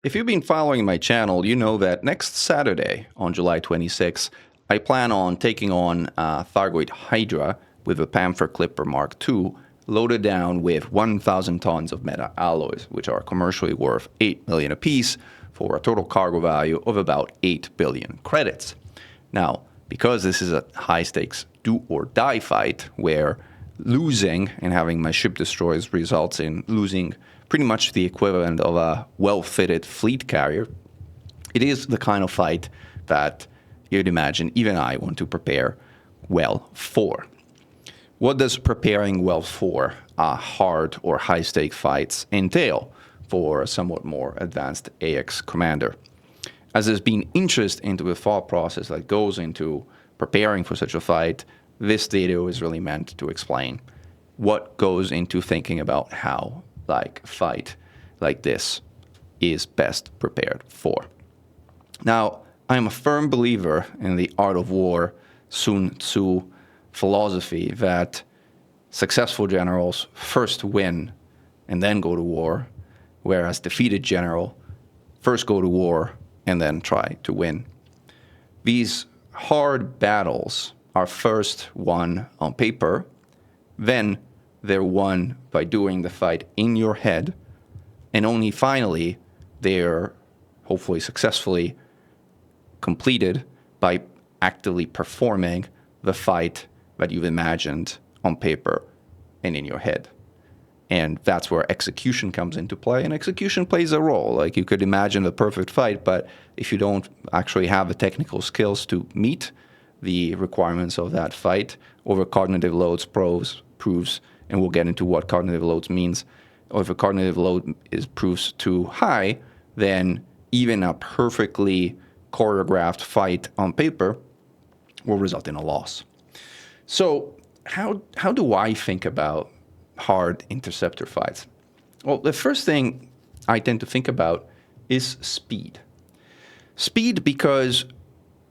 If you've been following my channel, you know that next Saturday, on July 26, I plan on taking on Thargoid Hydra with a Panther Clipper Mark II, loaded down with 1,000 tons of meta alloys, which are commercially worth 8 million apiece, for a total cargo value of about 8 billion credits. Now, because this is a high-stakes do-or-die fight, where losing and having my ship destroyed results in losing pretty much the equivalent of a well-fitted fleet carrier, it is the kind of fight that you'd imagine even I want to prepare well for. What does preparing well for hard or high-stake fights entail for a somewhat more advanced AX commander? As there's been interest into the thought process that goes into preparing for such a fight, this video is really meant to explain what goes into thinking about how a fight like this is best prepared for. Now, I am a firm believer in the art of war, Sun Tzu philosophy, that successful generals first win and then go to war, whereas defeated generals first go to war and then try to win. These hard battles are first won on paper, then they're won by doing the fight in your head, and only finally they're hopefully successfully completed by actively performing the fight that you've imagined on paper and in your head. And that's where execution comes into play, and execution plays a role. Like, you could imagine the perfect fight, but if you don't actually have the technical skills to meet the requirements of that fight, over cognitive loads proves, and we'll get into what cognitive loads means, or if a cognitive load proves too high, then even a perfectly choreographed fight on paper will result in a loss. So how do I think about hard interceptor fights? Well, the first thing I tend to think about is speed. Speed, because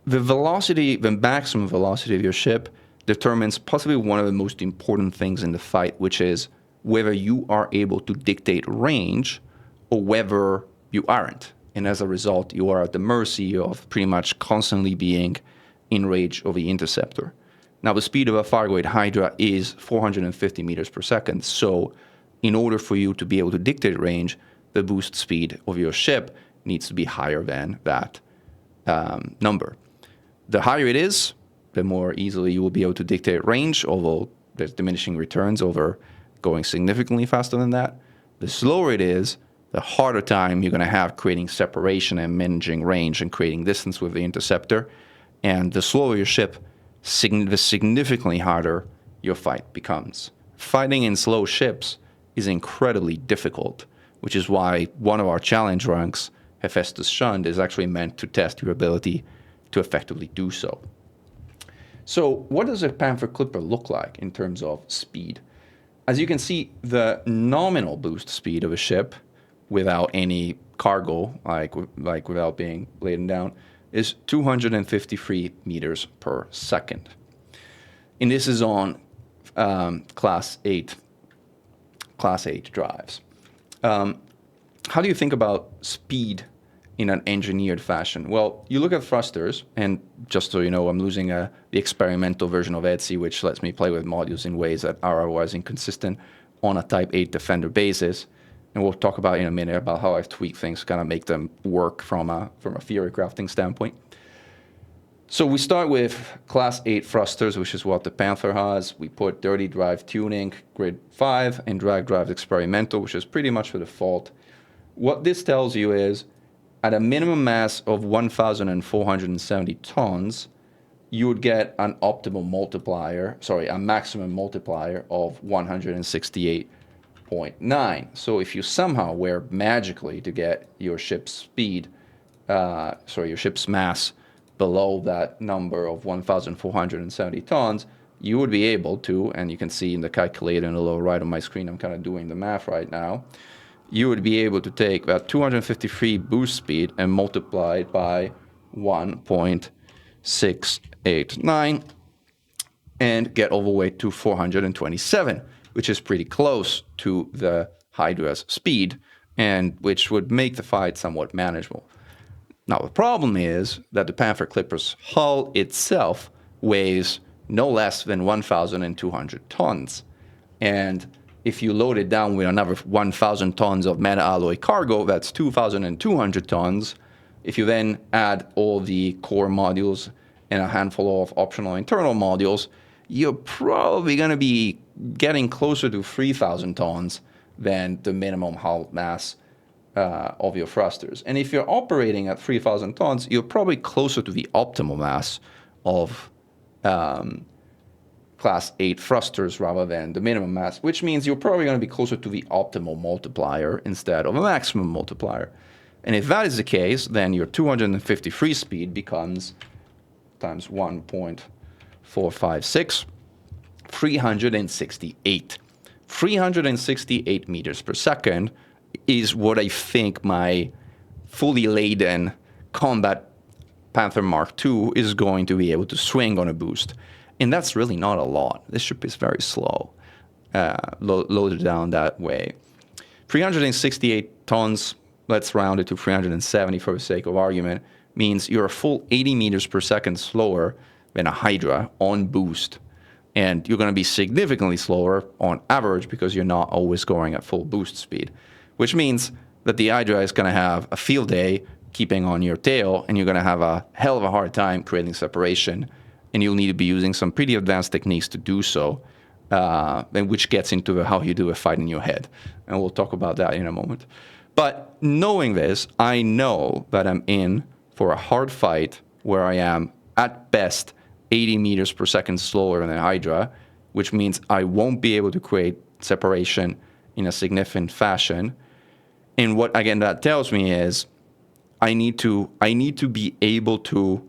the velocity, the maximum velocity of your ship determines possibly one of the most important things in the fight, which is whether you are able to dictate range or whether you aren't. And as a result, you are at the mercy of pretty much constantly being in range of the interceptor. Now, the speed of a Thargoid Hydra is 450 meters per second, so in order for you to be able to dictate range, the boost speed of your ship needs to be higher than that number. The higher it is, the more easily you will be able to dictate range, although there's diminishing returns over going significantly faster than that. The slower it is, the harder time you're going to have creating separation and managing range and creating distance with the interceptor. And the slower your ship, the significantly harder your fight becomes. Fighting in slow ships is incredibly difficult, which is why one of our challenge ranks, Hephaestus Shunned, is actually meant to test your ability to effectively do so. So what does a Panther Clipper look like in terms of speed? As you can see, the nominal boost speed of a ship without any cargo, like without being laden down, is 253 meters per second. And this is on class 8 drives. How do you think about speed in an engineered fashion? Well, you look at thrusters, and just so you know, I'm using the experimental version of Etsy, which lets me play with modules in ways that are otherwise inconsistent on a Type 8 Defender basis. And we'll talk about in a minute about how I've tweaked things to kind of make them work from a theory crafting standpoint. So we start with class 8 thrusters, which is what the Panther has. We put dirty drive tuning, grid 5, and drag drive experimental, which is pretty much the default. What this tells you is, at a minimum mass of 1,470 tons, you would get an optimal multiplier, a maximum multiplier of 168.9. So if you somehow were magically to get your ship's speed, your ship's mass below that number of 1,470 tons, you would be able to, and you can see in the calculator in the lower right of my screen, I'm kind of doing the math right now, you would be able to take that 253 boost speed and multiply it by 1.689 and get all the way to 427, which is pretty close to the Hydra's speed and which would make the fight somewhat manageable. Now, the problem is that the Panther Clipper's hull itself weighs no less than 1,200 tons. And if you load it down with another 1,000 tons of meta alloy cargo, that's 2,200 tons. If you then add all the core modules and a handful of optional internal modules, you're probably going to be getting closer to 3,000 tons than the minimum hull mass of your thrusters. And if you're operating at 3,000 tons, you're probably closer to the optimal mass of Class 8 thrusters rather than the minimum mass, which means you're probably going to be closer to the optimal multiplier instead of a maximum multiplier. And if that is the case, then your 250 free speed becomes times 1.456, 368. 368 meters per second is what I think my fully laden combat Panther Mark II is going to be able to swing on a boost. And that's really not a lot. This ship is very slow, loaded down that way. 368 tons, let's round it to 370 for the sake of argument, means you're a full 80 meters per second slower than a Hydra on boost. And you're going to be significantly slower on average because you're not always going at full boost speed, which means that the Hydra is going to have a field day keeping on your tail, and you're going to have a hell of a hard time creating separation, and you'll need to be using some pretty advanced techniques to do so, and which gets into how you do a fight in your head. And we'll talk about that in a moment. But knowing this, I know that I'm in for a hard fight where I am, at best, 80 meters per second slower than a Hydra, which means I won't be able to create separation in a significant fashion. And what, again, that tells me is I need to be able to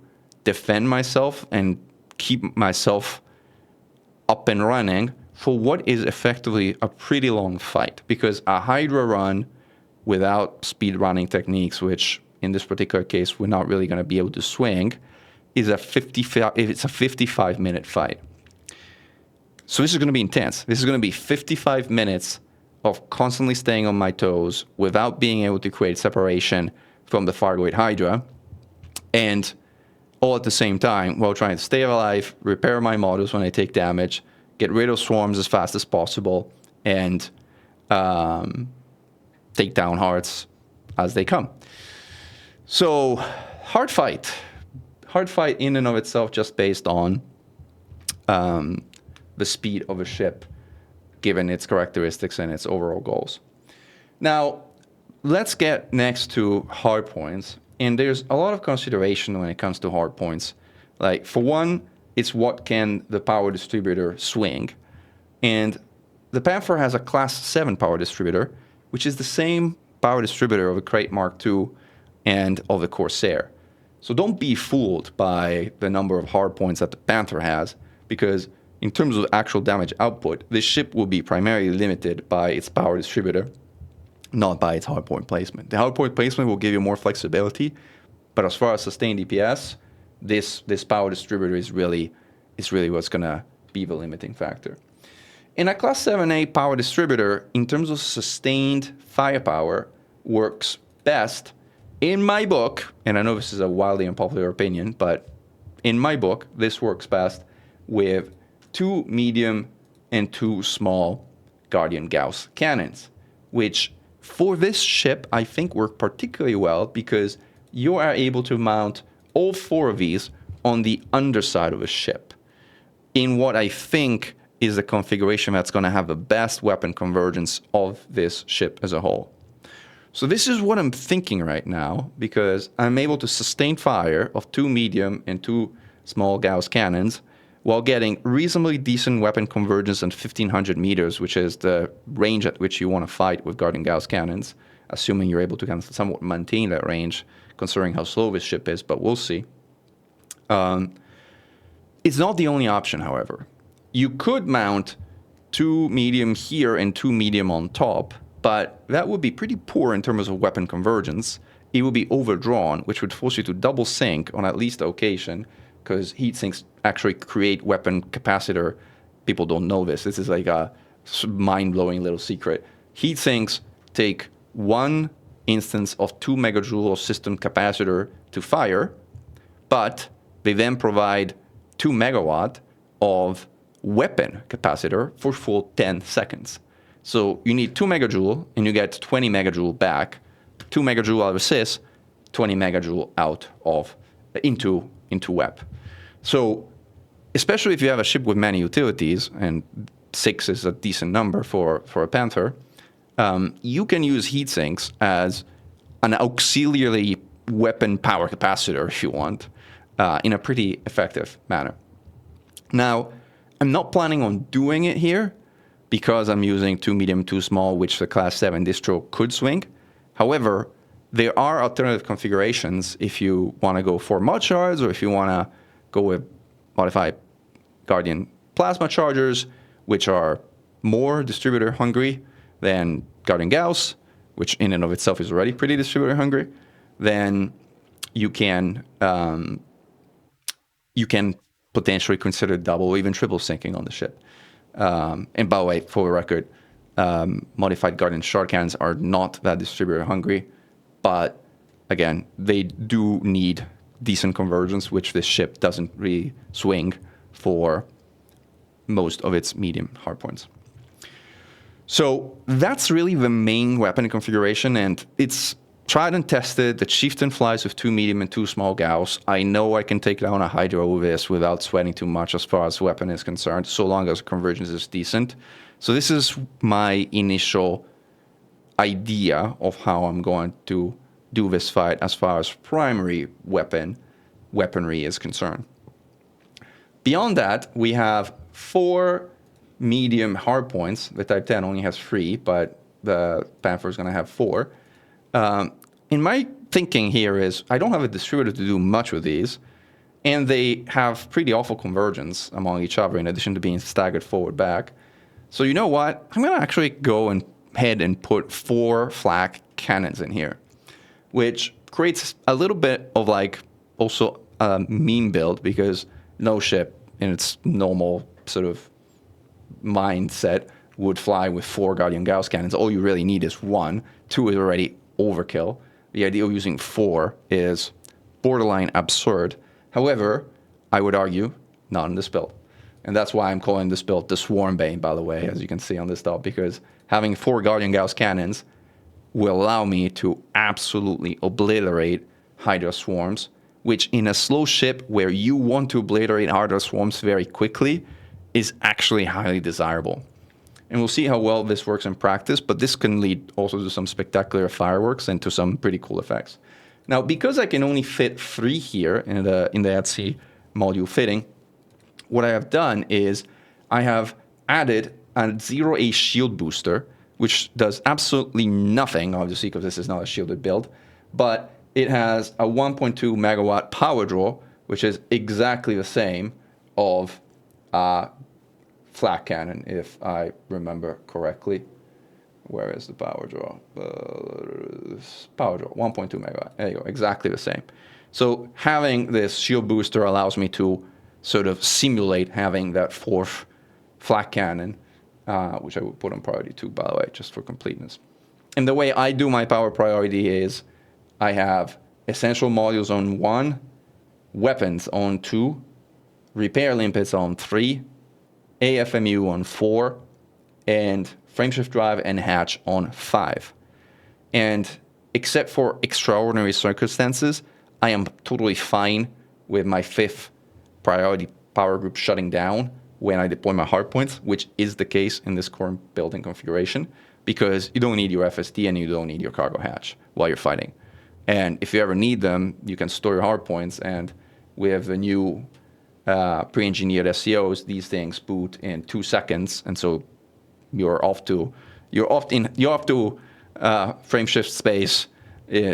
defend myself and keep myself up and running for what is effectively a pretty long fight. Because a Hydra run without speed running techniques, which in this particular case we're not really going to be able to swing, is a 55-minute fight. So this is going to be intense. This is going to be 55 minutes of constantly staying on my toes without being able to create separation from the Thargoid Hydra, and all at the same time while trying to stay alive, repair my models when I take damage, get rid of swarms as fast as possible, and take down hearts as they come. So, hard fight. Hard fight in and of itself, just based on the speed of a ship, given its characteristics and its overall goals. Now, let's get next to hard points. And there's a lot of consideration when it comes to hard points. Like, for one, it's what can the power distributor swing. And the Panther has a Class 7 power distributor, which is the same power distributor of the Crate Mark II and of the Corsair. So don't be fooled by the number of hard points that the Panther has, because in terms of actual damage output, this ship will be primarily limited by its power distributor, not by its hardpoint placement. The hardpoint placement will give you more flexibility, but as far as sustained DPS, this power distributor is really what's going to be the limiting factor. In a Class 7A power distributor, in terms of sustained firepower, works best, in my book, and I know this is a wildly unpopular opinion, but in my book, this works best with 2 medium and 2 small Guardian Gauss cannons, which for this ship, I think work particularly well because you are able to mount all 4 of these on the underside of a ship in what I think is the configuration that's going to have the best weapon convergence of this ship as a whole. So this is what I'm thinking right now, because I'm able to sustain fire of 2 medium and 2 small Gauss cannons while getting reasonably decent weapon convergence at 1,500 meters, which is the range at which you want to fight with Guardian Gauss cannons, assuming you're able to kind of somewhat maintain that range, considering how slow this ship is, but we'll see. It's not the only option, however. You could mount 2 medium here and 2 medium on top, but that would be pretty poor in terms of weapon convergence. It would be overdrawn, which would force you to double sync on at least the occasion, because heat sinks actually create weapon capacitor. People don't know this. This is like a mind-blowing little secret. Heat sinks take 1 instance of 2 megajoule of system capacitor to fire, but they then provide 2 megawatt of weapon capacitor for full 10 seconds. So you need 2 megajoule, and you get 20 megajoule back. 2 megajoule out of sys, 20 megajoule out of into web. So especially if you have a ship with many utilities, and 6 is a decent number for a Panther, you can use heat sinks as an auxiliary weapon power capacitor, if you want, in a pretty effective manner. Now, I'm not planning on doing it here because I'm using 2 medium, 2 small, which the Class 7 distro could swing. However, there are alternative configurations if you want to go for mod shards, or if you want to go with modified Guardian plasma chargers, which are more distributor hungry than Guardian Gauss, which in and of itself is already pretty distributor hungry. Then you can potentially consider double or even triple syncing on the ship. And by the way, for the record, modified Guardian shard cannons are not that distributor hungry, but again, they do need decent convergence, which this ship doesn't really swing for most of its medium hardpoints. So that's really the main weapon configuration, and it's tried and tested. The Chieftain flies with 2 medium and 2 small Gauss. I know I can take down a Hydra with this without sweating too much as far as weapon is concerned, so long as convergence is decent. So this is my initial idea of how I'm going to do this fight as far as primary weaponry is concerned. Beyond that, we have 4 medium hardpoints. The Type 10 only has 3, but the Panther is going to have 4. In my thinking here is I don't have a distributor to do much with these, and they have pretty awful convergence among each other in addition to being staggered forward-back. So you know what? I'm going to actually go ahead and put 4 flak cannons in here, which creates a little bit of like also a meme build, because no ship in its normal sort of mindset would fly with 4 Guardian Gauss cannons. All you really need is 1. 2 is already overkill. The idea of using 4 is borderline absurd. However, I would argue not in this build. And that's why I'm calling this build the Swarmbane, by the way, as you can see on this top, because having 4 Guardian Gauss cannons will allow me to absolutely obliterate Hydra swarms, which in a slow ship where you want to obliterate Hydra swarms very quickly is actually highly desirable. And we'll see how well this works in practice, but this can lead also to some spectacular fireworks and to some pretty cool effects. Now, because I can only fit 3 here in the Etsy module fitting, what I have done is I have added a 0A shield booster, which does absolutely nothing, obviously, because this is not a shielded build, but it has a 1.2 megawatt power draw, which is exactly the same of flak cannon, if I remember correctly. Where is the power draw? Power draw, 1.2 megawatt. There you go, exactly the same. So having this shield booster allows me to sort of simulate having that 4th flak cannon, which I would put on priority 2, by the way, just for completeness. And the way I do my power priority is I have essential modules on 1, weapons on 2, repair limpets on 3, AFMU on 4, and frameshift drive and hatch on 5. And except for extraordinary circumstances, I am totally fine with my 5th priority power group shutting down when I deploy my hardpoints, which is the case in this current building configuration, because you don't need your FSD and you don't need your cargo hatch while you're fighting. And if you ever need them, you can store your hardpoints, and with the new pre-engineered SCOs, these things boot in 2 seconds, and so you're off to frameshift space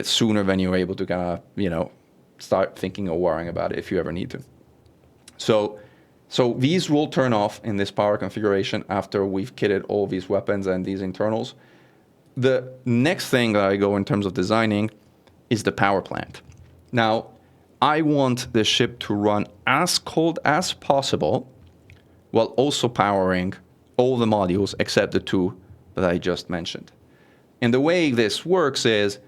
sooner than you're able to kind of start thinking or worrying about it if you ever need to. So these will turn off in this power configuration after we've kitted all these weapons and these internals. The next thing that I go in terms of designing is the power plant. Now, I want the ship to run as cold as possible while also powering all the modules except the 2 that I just mentioned. And the way this works is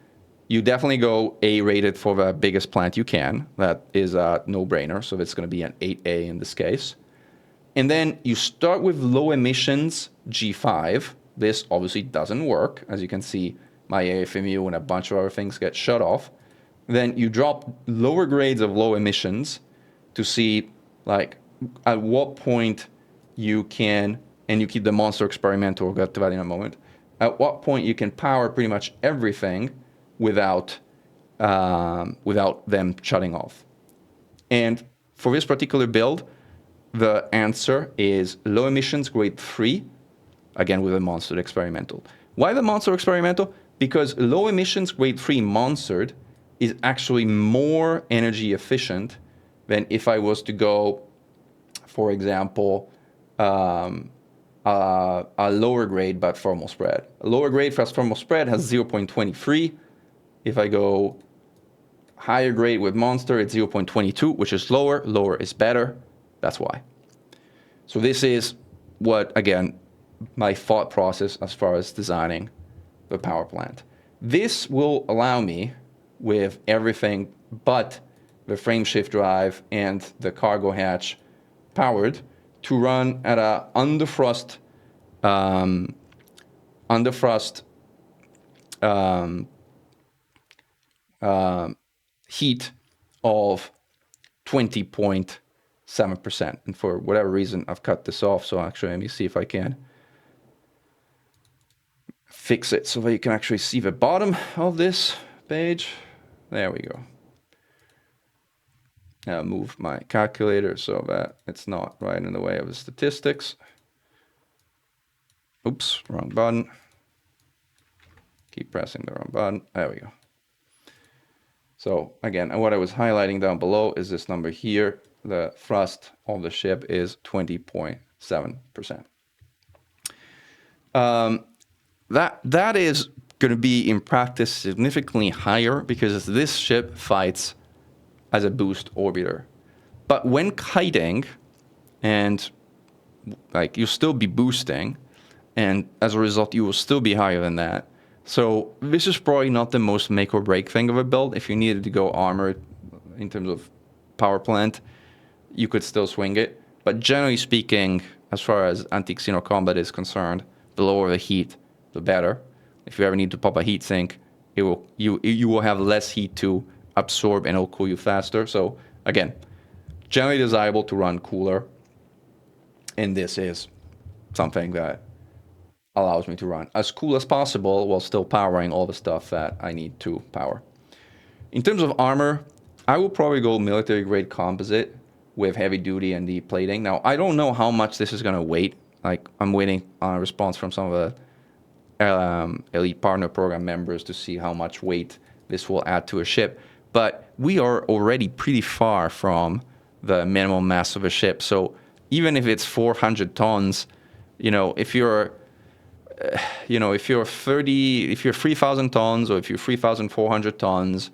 you definitely go A-rated for the biggest plant you can. That is a no-brainer, so it's going to be an 8A in this case. And then you start with low emissions G5. This obviously doesn't work. As you can see, my AFMU and a bunch of other things get shut off. Then you drop lower grades of low emissions to see like at what point you can, and you keep the monster experimental, we'll get to that in a moment, at what point you can power pretty much everything without them shutting off. And for this particular build, the answer is low emissions grade 3, again with a monstered experimental. Why the monster experimental? Because low emissions grade 3 monstered is actually more energy efficient than if I was to go, for example, a lower grade but thermal spread. A lower grade for thermal spread has 0.23. If I go higher grade with monster, it's 0.22, which is lower. Lower is better. That's why. So this is what, again, my thought process as far as designing the power plant. This will allow me, with everything but the frame shift drive and the cargo hatch powered, to run at a underthrust heat of 20.7%. And for whatever reason, I've cut this off. So actually, let me see if I can fix it so that you can actually see the bottom of this page. There we go. Now move my calculator so that it's not right in the way of the statistics. Oops, wrong button. Keep pressing the wrong button. There we go. So again, what I was highlighting down below is this number here. The thrust of the ship is 20.7%. That is going to be in practice significantly higher because this ship fights as a boost orbiter. But when kiting, and like you'll still be boosting, and as a result you will still be higher than that. So this is probably not the most make or break thing of a build. If you needed to go armored in terms of power plant, you could still swing it. But generally speaking, as far as anti-xeno combat is concerned, the lower the heat, the better. If you ever need to pop a heat sink, you will have less heat to absorb and it'll cool you faster. So again, generally desirable to run cooler. And this is something that allows me to run as cool as possible while still powering all the stuff that I need to power. In terms of armor, I will probably go military grade composite with heavy duty and deep plating. Now, I don't know how much this is going to weight. Like, I'm waiting on a response from some of the Elite Partner Program members to see how much weight this will add to a ship. But we are already pretty far from the minimum mass of a ship. So even if it's 400 tons, if you're 3,000 tons or if you're 3,400 tons,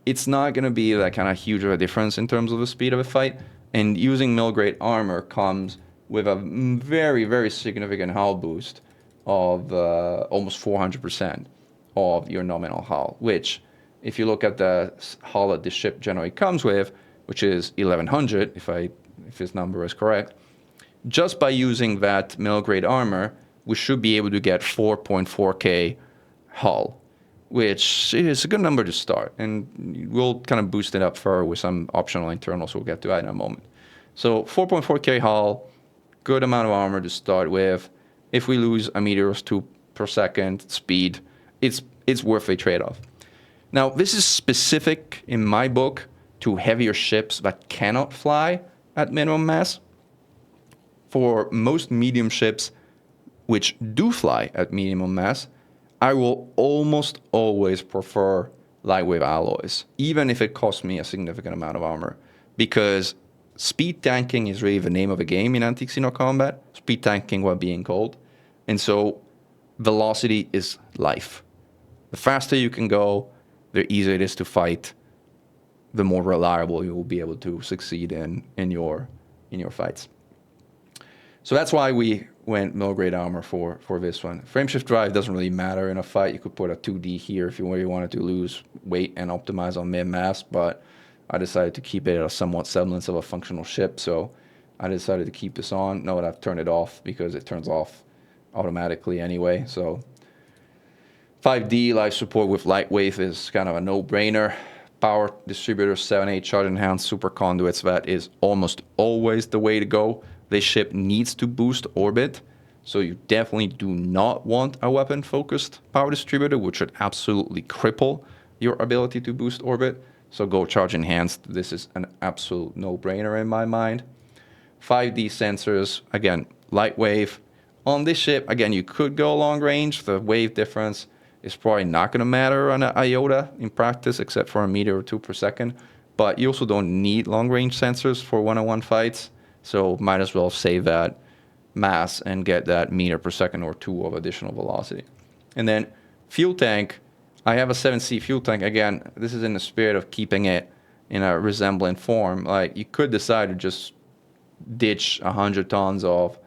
it's not going to be that kind of huge of a difference in terms of the speed of a fight. And using mil-grade armor comes with a very, very significant hull boost of almost 400% of your nominal hull, which, if you look at the hull that this ship generally comes with, which is 1,100, if this number is correct, just by using that mil-grade armor, we should be able to get 4.4K hull, which is a good number to start. And we'll kind of boost it up further with some optional internals we'll get to that in a moment. So 4.4K hull, good amount of armor to start with. If we lose a meter or two per second speed, it's worth a trade-off. Now, this is specific in my book to heavier ships that cannot fly at minimum mass. For most medium ships which do fly at minimum mass, I will almost always prefer lightweight alloys, even if it costs me a significant amount of armor, because speed tanking is really the name of the game in anti-xeno combat, speed tanking while being cold. And so velocity is life. The faster you can go, the easier it is to fight, the more reliable you will be able to succeed in your fights. So that's why we went middle grade armor for this one. Frameshift drive doesn't really matter in a fight. You could put a 2D here if you really wanted to lose weight and optimize on min-mass, but I decided to keep it a somewhat semblance of a functional ship, so I decided to keep this on. Note I've turned it off because it turns off automatically anyway. So 5D life support with lightweight is kind of a no-brainer. Power distributor, 7-8 charge enhanced super conduits, that is almost always the way to go. This ship needs to boost orbit, so you definitely do not want a weapon-focused power distributor, which would absolutely cripple your ability to boost orbit. So go charge enhanced. This is an absolute no-brainer in my mind. 5D sensors, again, light wave. On this ship, again, you could go long range. The wave difference is probably not going to matter on an iota in practice, except for a meter or two per second. But you also don't need long range sensors for one-on-one fights. So might as well save that mass and get that meter per second or two of additional velocity. And then fuel tank, I have a 7C fuel tank. Again, this is in the spirit of keeping it in a resemblant form. Like, you could decide to just ditch 100 tons of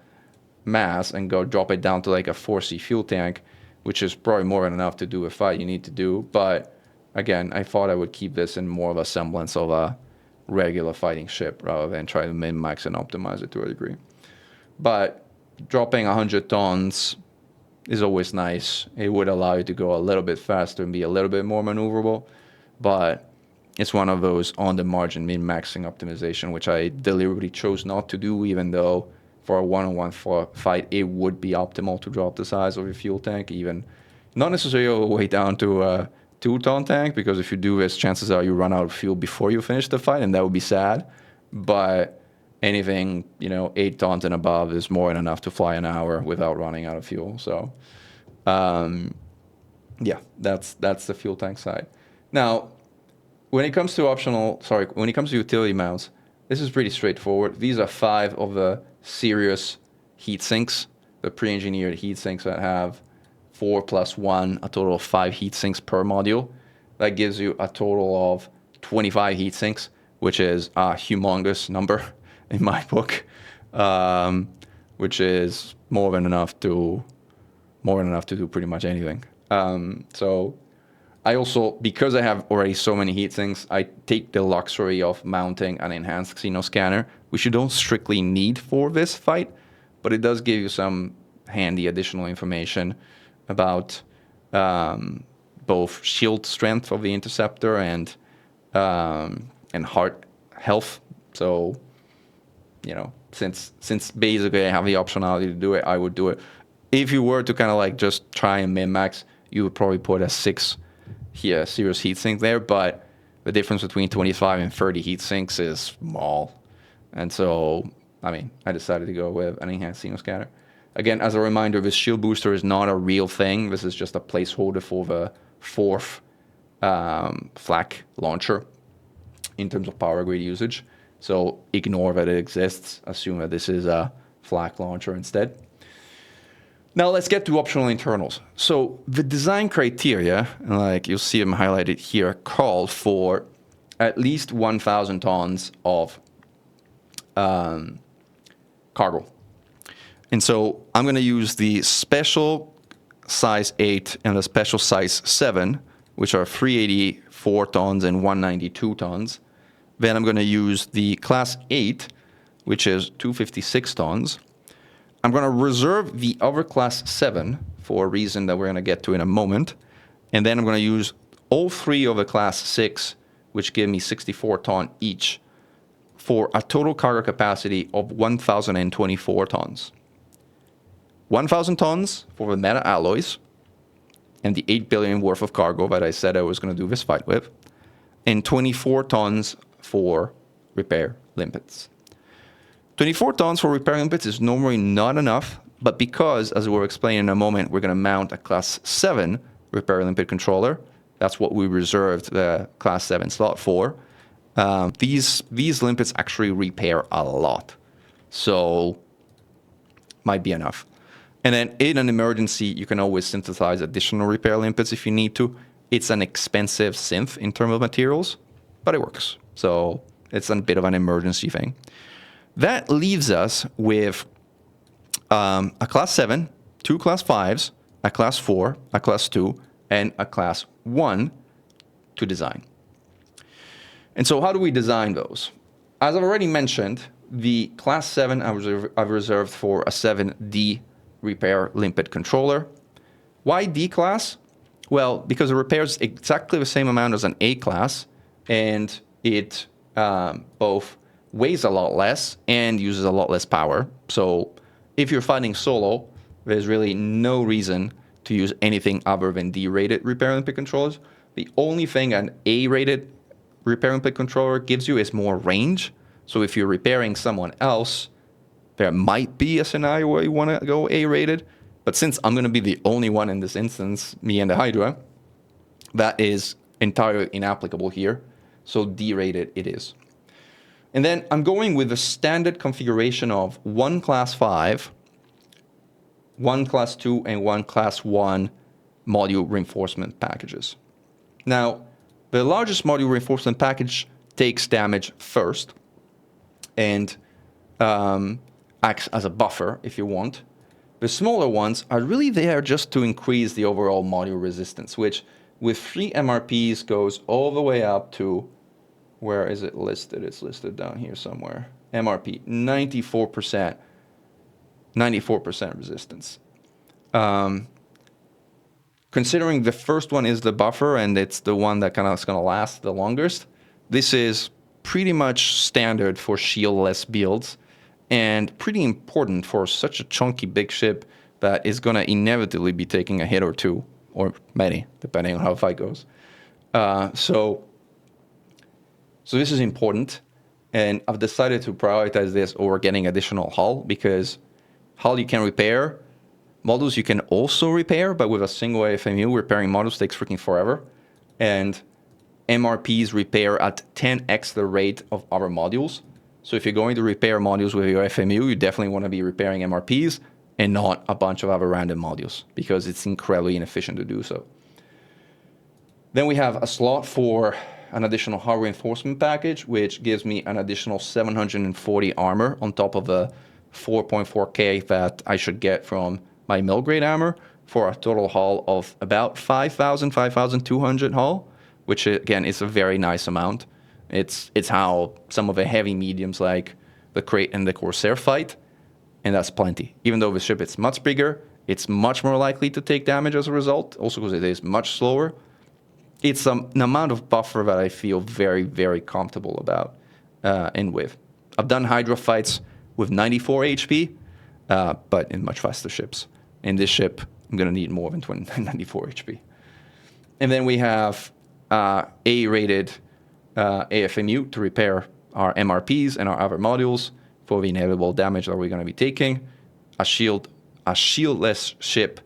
mass and go drop it down to like a 4C fuel tank, which is probably more than enough to do a fight you need to do. But again, I thought I would keep this in more of a semblance of a regular fighting ship rather than try to min-max and optimize it to a degree. But dropping 100 tons is always nice. It would allow you to go a little bit faster and be a little bit more maneuverable, but it's one of those on the margin min-maxing optimization, which I deliberately chose not to do, even though for a one-on-one fight it would be optimal to drop the size of your fuel tank, even not necessarily all the way down to a 2-ton tank, because if you do this, chances are you run out of fuel before you finish the fight, and that would be sad. But anything, 8 tons and above is more than enough to fly an hour without running out of fuel. So, yeah, that's the fuel tank side. Now, when it comes to utility mounts, this is pretty straightforward. These are 5 of the serious heat sinks, the pre-engineered heat sinks that have 4 + 1, a total of 5 heat sinks per module. That gives you a total of 25 heat sinks, which is a humongous number in my book, which is more than enough to do pretty much anything. So I also, because I have already so many heat sinks, I take the luxury of mounting an enhanced Xeno scanner, which you don't strictly need for this fight, but it does give you some handy additional information about both shield strength of the interceptor and heart health. So, since basically I have the optionality to do it, I would do it. If you were to kind of like just try and min-max, you would probably put a 6 here serious heat sink there, but the difference between 25 and 30 heat sinks is small. And so, I decided to go with an enhanced Xeno scanner. Again, as a reminder, this shield booster is not a real thing. This is just a placeholder for the 4th flak launcher in terms of power grid usage. So ignore that it exists. Assume that this is a flak launcher instead. Now let's get to optional internals. So the design criteria, like you'll see them highlighted here, call for at least 1,000 tons of cargo. And so I'm going to use the special size 8 and the special size 7, which are 384 tons and 192 tons. Then I'm going to use the class 8, which is 256 tons. I'm going to reserve the other class 7 for a reason that we're going to get to in a moment. And then I'm going to use all 3 of the class 6, which give me 64 ton each, for a total cargo capacity of 1,024 tons. 1,000 tons for the meta alloys and the 8 billion worth of cargo that I said I was going to do this fight with, and 24 tons for repair limpets. 24 tons for repair limpets is normally not enough, but because, as we'll explain in a moment, we're going to mount a class 7 repair limpet controller, that's what we reserved the class 7 slot for, these limpets actually repair a lot. So, might be enough. And then in an emergency, you can always synthesize additional repair limpets if you need to. It's an expensive synth in terms of materials, but it works. So it's a bit of an emergency thing. That leaves us with a class 7, 2 class 5s, a class 4, a class 2, and a class 1 to design. And so how do we design those? As I've already mentioned, the class 7 I've reserved for a 7D repair limpet controller. Why D class? Well, because it repairs exactly the same amount as an A class, and it both weighs a lot less and uses a lot less power. So if you're fighting solo, there's really no reason to use anything other than D-rated repair limpet controllers. The only thing an A-rated repair limpet controller gives you is more range. So if you're repairing someone else, there might be a scenario where you want to go A-rated. But since I'm going to be the only one in this instance, me and the Hydra, that is entirely inapplicable here. So D-rated it is. And then I'm going with the standard configuration of 1 class 5, 1 class 2, and 1 class 1 module reinforcement packages. Now, the largest module reinforcement package takes damage first and acts as a buffer if you want. The smaller ones are really there just to increase the overall module resistance, which with 3 MRPs goes all the way up to, where is it listed? It's listed down here somewhere. MRP, 94%. 94% resistance. Considering the first one is the buffer and it's the one that kind of is going to last the longest, this is pretty much standard for shieldless builds and pretty important for such a chunky big ship that is going to inevitably be taking a hit or two, or many, depending on how the fight goes. So this is important, and I've decided to prioritize this over getting additional hull, because hull you can repair, models you can also repair, but with a single AFMU, repairing models takes freaking forever, and MRPs repair at 10x the rate of other modules. So if you're going to repair modules with your FMU, you definitely want to be repairing MRPs and not a bunch of other random modules, because it's incredibly inefficient to do so. Then we have a slot for an additional hull reinforcement package, which gives me an additional 740 armor on top of the 4.4k that I should get from my mill grade armor, for a total hull of about 5,200 hull, which again is a very nice amount. It's how some of the heavy mediums like the Crate and the Corsair fight, and that's plenty. Even though the ship is much bigger, it's much more likely to take damage as a result, also because it is much slower. It's an amount of buffer that I feel very, very comfortable about and with. I've done Hydra fights with 94 HP, but in much faster ships. In this ship, I'm going to need more than 94 HP. And then we have A-rated AFMU to repair our MRPs and our other modules for the inevitable damage that we're going to be taking. A shieldless ship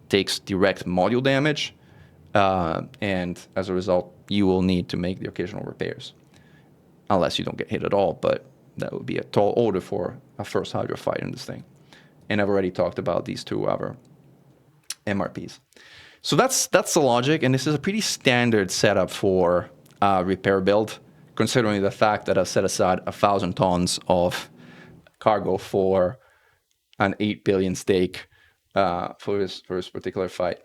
takes direct module damage, and as a result, you will need to make the occasional repairs, unless you don't get hit at all, but that would be a tall order for a first Hydra fight in this thing. And I've already talked about these two other MRPs. So that's the logic, and this is a pretty standard setup for repair build, considering the fact that I've set aside 1,000 tons of cargo for an 8 billion stake for this particular fight.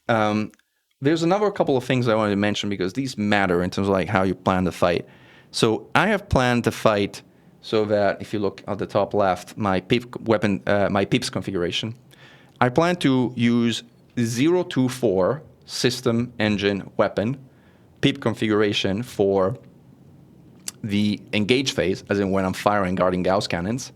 There's another couple of things I wanted to mention, because these matter in terms of like how you plan the fight. So I have planned the fight so that if you look at the top left, my PIPS configuration, I plan to use 024 system engine weapon PIP configuration for the engage phase, as in when I'm firing guarding Gauss cannons,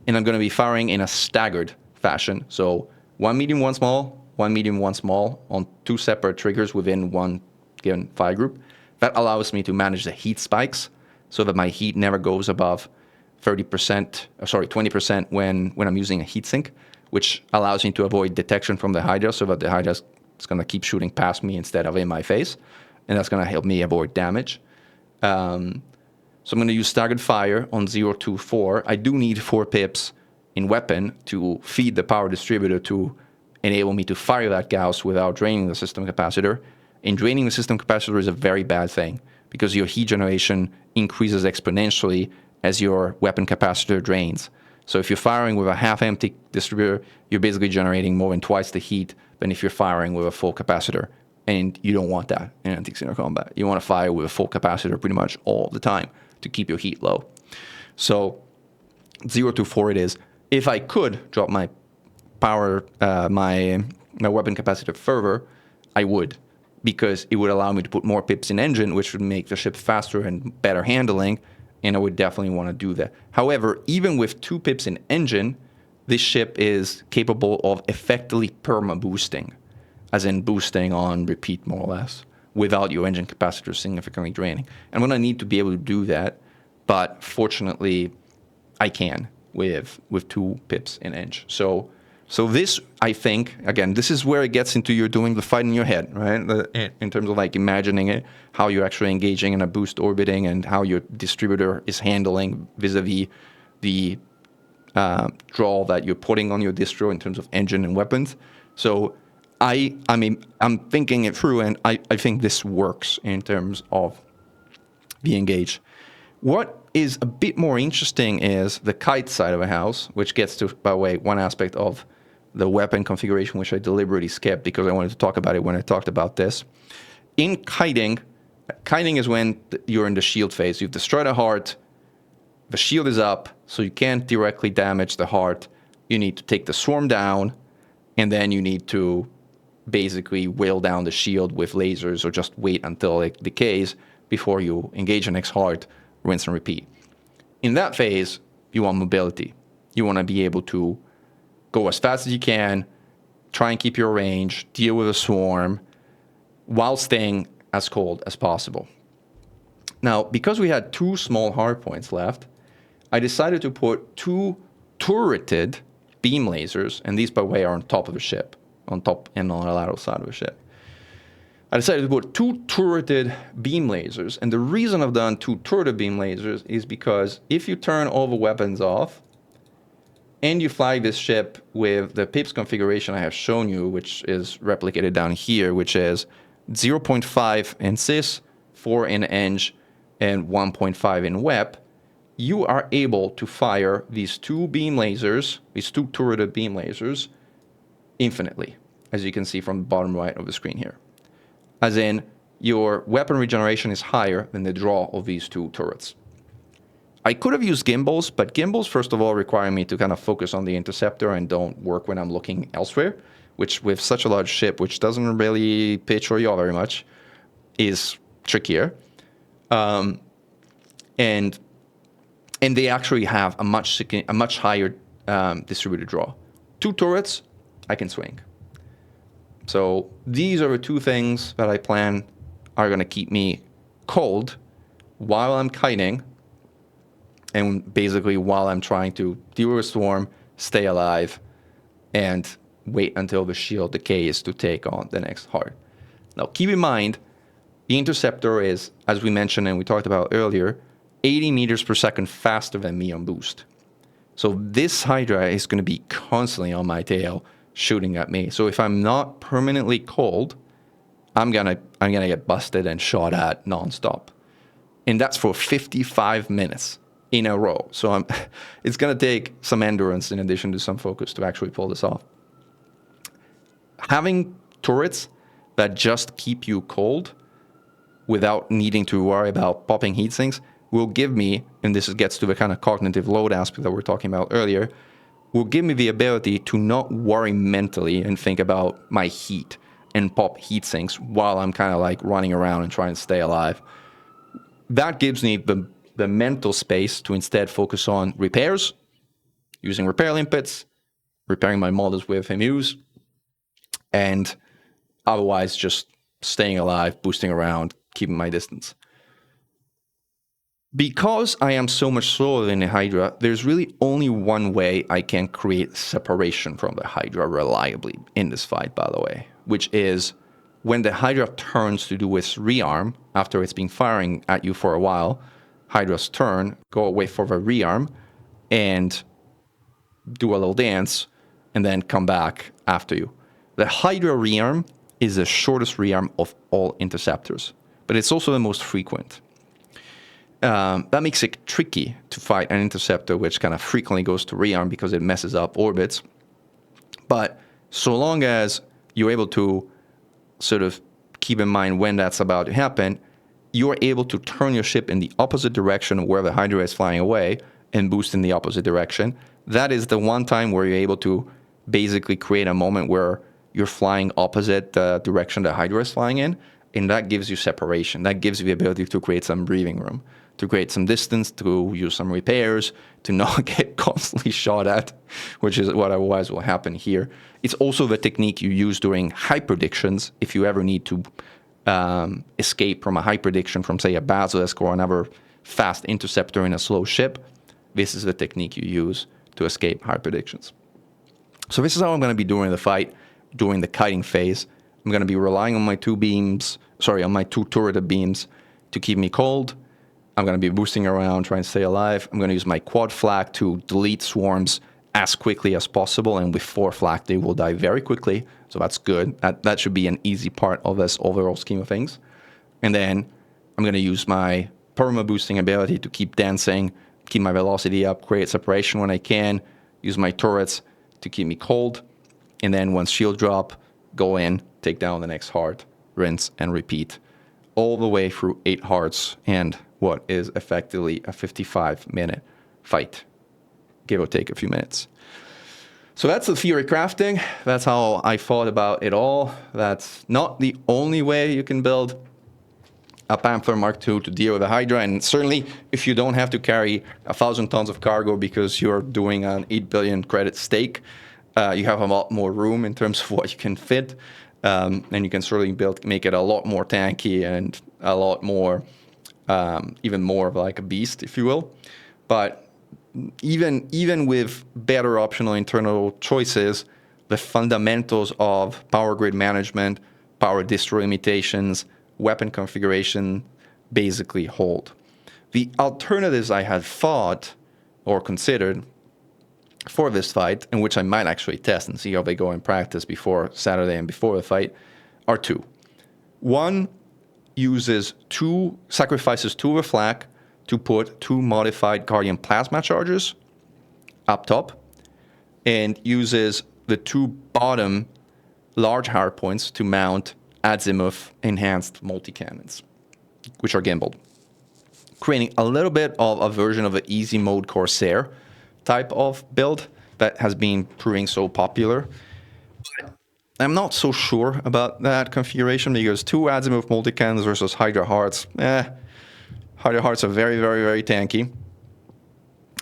and I'm going to be firing in a staggered fashion. So 1 medium, 1 small, 1 medium, 1 small on 2 separate triggers within one given fire group. That allows me to manage the heat spikes so that my heat never goes above 20% when I'm using a heatsink, which allows me to avoid detection from the Hydra, so that the Hydra is going to keep shooting past me instead of in my face, and that's going to help me avoid damage. So I'm going to use staggered fire on 024. I do need 4 pips in weapon to feed the power distributor to enable me to fire that Gauss without draining the system capacitor. And draining the system capacitor is a very bad thing, because your heat generation increases exponentially as your weapon capacitor drains. So if you're firing with a half-empty distributor, you're basically generating more than twice the heat than if you're firing with a full capacitor. And you don't want that in anti-extender combat. You want to fire with a full capacitor pretty much all the time to keep your heat low. So 0 to 4 it is. If I could drop my power, my weapon capacitor further, I would, because it would allow me to put more pips in engine, which would make the ship faster and better handling, and I would definitely want to do that. However, even with 2 pips in engine, this ship is capable of effectively perma-boosting, as in boosting on repeat, more or less, without your engine capacitor significantly draining. I'm going to need to be able to do that, but fortunately, I can with 2 pips in engine. So this, I think, again, this is where it gets into you're doing the fight in your head, right? In terms of like imagining it, how you're actually engaging in a boost orbiting and how your distributor is handling vis-a-vis the draw that you're putting on your distro in terms of engine and weapons. So I mean, I'm thinking it through, and I think this works in terms of the engage. What is a bit more interesting is the kite side of a house, which gets to, by the way, one aspect of the weapon configuration, which I deliberately skipped because I wanted to talk about it when I talked about this. In kiting is when you're in the shield phase. You've destroyed a heart, the shield is up, so you can't directly damage the heart. You need to take the swarm down, and then you need to basically whale down the shield with lasers or just wait until it decays before you engage the next heart, rinse and repeat. In that phase, you want mobility. You want to be able to go as fast as you can, try and keep your range, deal with a swarm, while staying as cold as possible. Now, because we had 2 small hard points left, I decided to put 2 turreted beam lasers, and these, by the way, are on top of the ship, on top and on the lateral side of the ship. I decided to put 2 turreted beam lasers, and the reason I've done 2 turreted beam lasers is because if you turn all the weapons off, and you fly this ship with the pips configuration I have shown you, which is replicated down here, which is 0.5 in sys, 4 in eng, and 1.5 in wep, you are able to fire these 2 beam lasers, these 2 turreted beam lasers, infinitely, as you can see from the bottom right of the screen here. As in, your weapon regeneration is higher than the draw of these 2 turrets. I could have used gimbals, but gimbals, first of all, require me to kind of focus on the interceptor and don't work when I'm looking elsewhere, which with such a large ship, which doesn't really pitch or yaw very much, is trickier. And they actually have a much higher distributed draw. 2 turrets, I can swing. So these are the 2 things that I plan are going to keep me cold while I'm kiting, and basically while I'm trying to deal with a swarm, stay alive, and wait until the shield decays to take on the next heart. Now, keep in mind, the interceptor is, as we mentioned and we talked about earlier, 80 meters per second faster than me on boost. So this Hydra is going to be constantly on my tail, shooting at me. So if I'm not permanently cold, I'm gonna get busted and shot at nonstop, and that's for 55 minutes in a row. So it's gonna take some endurance in addition to some focus to actually pull this off. Having turrets that just keep you cold without needing to worry about popping heat sinks will give me, and this gets to the kind of cognitive load aspect that we were talking about earlier, will give me the ability to not worry mentally and think about my heat and pop heat sinks while I'm kind of like running around and trying to stay alive. That gives me the mental space to instead focus on repairs, using repair limpets, repairing my models with MUs, and otherwise just staying alive, boosting around, keeping my distance. Because I am so much slower than the Hydra, there's really only one way I can create separation from the Hydra reliably in this fight, by the way, which is when the Hydra turns to do its rearm, after it's been firing at you for a while, Hydra's turn, go away for the rearm, and do a little dance, and then come back after you. The Hydra rearm is the shortest rearm of all interceptors, but it's also the most frequent. that makes it tricky to fight an interceptor, which kind of frequently goes to rearm because it messes up orbits. But so long as you're able to sort of keep in mind when that's about to happen, you're able to turn your ship in the opposite direction of where the Hydra is flying away and boost in the opposite direction. That is the one time where you're able to basically create a moment where you're flying opposite the direction the Hydra is flying in, and that gives you separation. That gives you the ability to create some breathing room, to create some distance, to use some repairs, to not get constantly shot at, which is what otherwise will happen here. It's also the technique you use during hyperdictions if you ever need to escape from a hyperdiction from, say, a basilisk or another fast interceptor in a slow ship. This is the technique you use to escape hyperdictions. So this is how I'm going to be doing the fight during the kiting phase. I'm going to be relying on my two turreted beams to keep me cold. I'm going to be boosting around, trying to stay alive. I'm going to use my quad flak to delete swarms as quickly as possible, and with 4 flak, they will die very quickly, so that's good. That should be an easy part of this overall scheme of things. And then I'm going to use my perma-boosting ability to keep dancing, keep my velocity up, create separation when I can, use my turrets to keep me cold, and then once shield drop, go in, take down the next heart, rinse, and repeat, all the way through 8 hearts and what is effectively a 55-minute fight, give or take a few minutes. So that's the theory crafting. That's how I thought about it all. That's not the only way you can build a Panther Mark II to deal with a Hydra, and certainly if you don't have to carry 1,000 tons of cargo because you're doing an 8 billion credit stake, you have a lot more room in terms of what you can fit, and you can certainly make it a lot more tanky and a lot more, even more of like a beast, if you will. But even with better optional internal choices, the fundamentals of power grid management, power distro limitations, weapon configuration basically hold. The alternatives I had thought or considered for this fight, and which I might actually test and see how they go in practice before Saturday and before the fight, are 2. One sacrifices 2 of a flak to put 2 modified Guardian plasma charges up top, and uses the 2 bottom large hard points to mount azimuth enhanced multi-cannons, which are gimbaled, creating a little bit of a version of an easy mode Corsair type of build that has been proving so popular. But I'm not so sure about that configuration because 2 azimuth multi-cannons versus Hydra hearts, Hydra hearts are very, very, very tanky.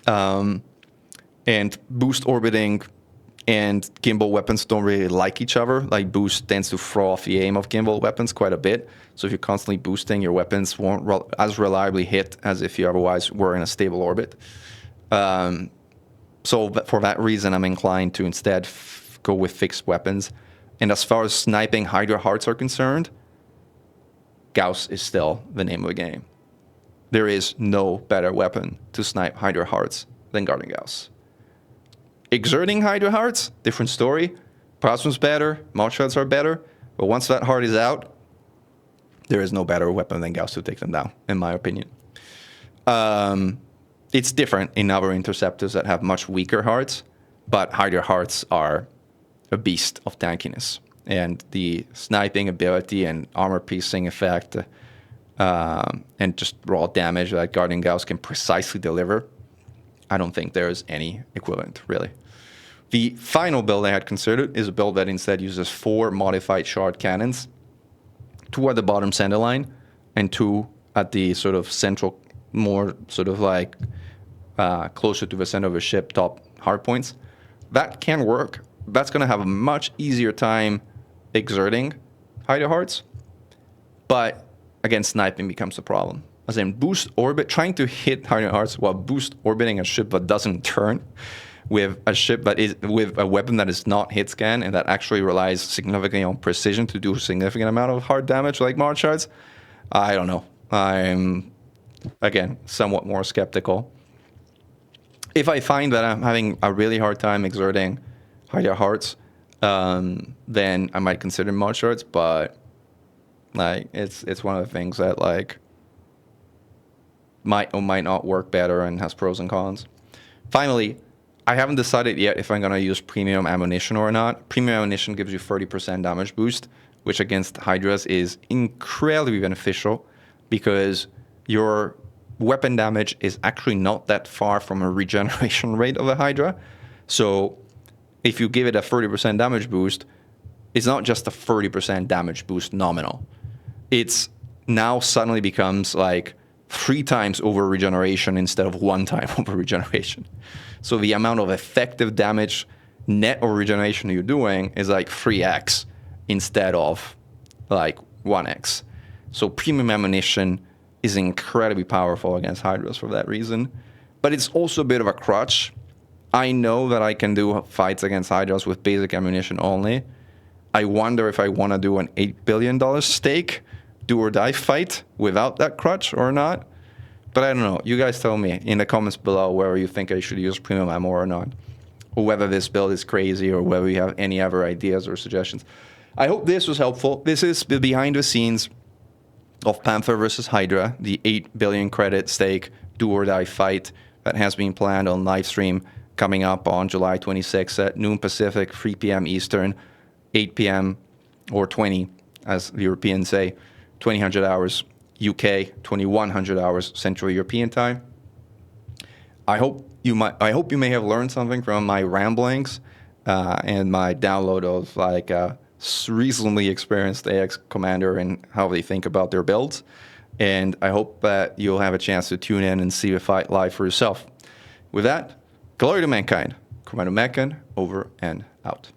And boost orbiting and gimbal weapons don't really like each other. Like, boost tends to throw off the aim of gimbal weapons quite a bit. So if you're constantly boosting, your weapons won't as reliably hit as if you otherwise were in a stable orbit. So for that reason, I'm inclined to instead go with fixed weapons. And as far as sniping Hydra hearts are concerned, Gauss is still the name of the game. There is no better weapon to snipe Hydra hearts than Guardian Gauss. Exerting Hydra hearts, different story. Plasma's better, mouth shots are better, but once that heart is out, there is no better weapon than Gauss to take them down, in my opinion. It's different in other interceptors that have much weaker hearts, but Hydra hearts are a beast of tankiness. And the sniping ability and armor piercing effect and just raw damage that Guardian Gauss can precisely deliver, I don't think there's any equivalent, really. The final build I had considered is a build that instead uses 4 modified shard cannons, 2 at the bottom center line, and 2 at the sort of central, more sort of like closer to the center of the ship, top hard points. That can work. That's going to have a much easier time exerting Hydra hearts, but again, sniping becomes a problem. As in boost orbit, trying to hit Hydra hearts while boost orbiting a ship that doesn't turn with a ship that is with a weapon that is not hit scan and that actually relies significantly on precision to do a significant amount of hard damage like March shards. I don't know. I'm, again, somewhat more skeptical. If I find that I'm having a really hard time exerting Hydra hearts, then I might consider March shards, but like it's one of the things that like might or might not work better and has pros and cons. Finally, I haven't decided yet if I'm going to use premium ammunition or not. Premium ammunition gives you 30% damage boost, which against Hydras is incredibly beneficial because your weapon damage is actually not that far from a regeneration rate of a Hydra. So if you give it a 30% damage boost, it's not just a 30% damage boost nominal. It's now suddenly becomes like 3 times over regeneration instead of 1 time over regeneration. So the amount of effective damage net or regeneration you're doing is like 3x instead of like 1x. So premium ammunition is incredibly powerful against Hydras for that reason. But it's also a bit of a crutch. I know that I can do fights against Hydras with basic ammunition only. I wonder if I want to do an $8 billion stake do or die fight without that crutch or not. But I don't know. You guys tell me in the comments below whether you think I should use premium ammo or not, or whether this build is crazy, or whether you have any other ideas or suggestions. I hope this was helpful. This is the behind the scenes of Panther versus Hydra, the 8 billion credit stake do or die fight that has been planned on live stream coming up on July 26th at noon Pacific, 3 p.m. Eastern, 8 p.m. or 20, as the Europeans say, 2000 hours UK, 2100 hours Central European time. I hope you may have learned something from my ramblings and my download of like reasonably experienced AX commander and how they think about their builds. And I hope that you'll have a chance to tune in and see the fight live for yourself. With that, glory to mankind. Commander Mechan, over and out.